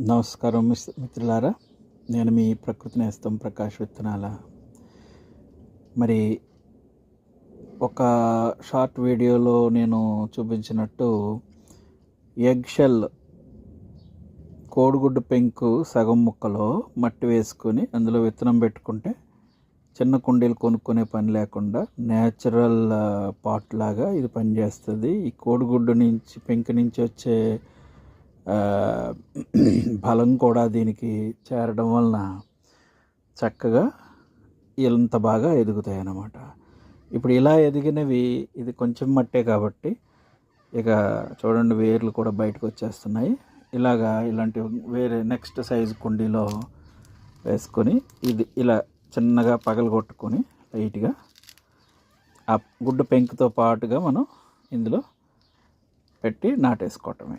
నమస్కారం మిత్రులారా, నేను మీ ప్రకృతి నేస్తం ప్రకాష్ విత్తనాల. మరి ఒక షార్ట్ వీడియోలో నేను చూపించినట్టు ఎగ్ షెల్ కోడిగుడ్డు పెంకు సగం ముక్కలో మట్టి వేసుకొని అందులో విత్తనం పెట్టుకుంటే చిన్న కుండీలు కొనుక్కునే పని లేకుండా న్యాచురల్ పాట్ లాగా ఇది పనిచేస్తుంది. ఈ కోడిగుడ్డు నుంచి పెంకు నుంచి వచ్చే బలం కూడా దీనికి చేరడం వలన చక్కగా ఇంత బాగా ఎదుగుతాయి అన్నమాట. ఇప్పుడు ఇలా ఎదిగినవి ఇది కొంచెం మట్టే కాబట్టి ఇక చూడండి, వేర్లు కూడా బయటకు వచ్చేస్తున్నాయి. ఇలాంటి వేరే నెక్స్ట్ సైజు కుండీలో వేసుకొని ఇది ఇలా చిన్నగా పగలగొట్టుకొని లైట్గా ఆ గుడ్డు పెంకుతో పాటుగా మనం ఇందులో పెట్టి నాటేసుకోవటమే.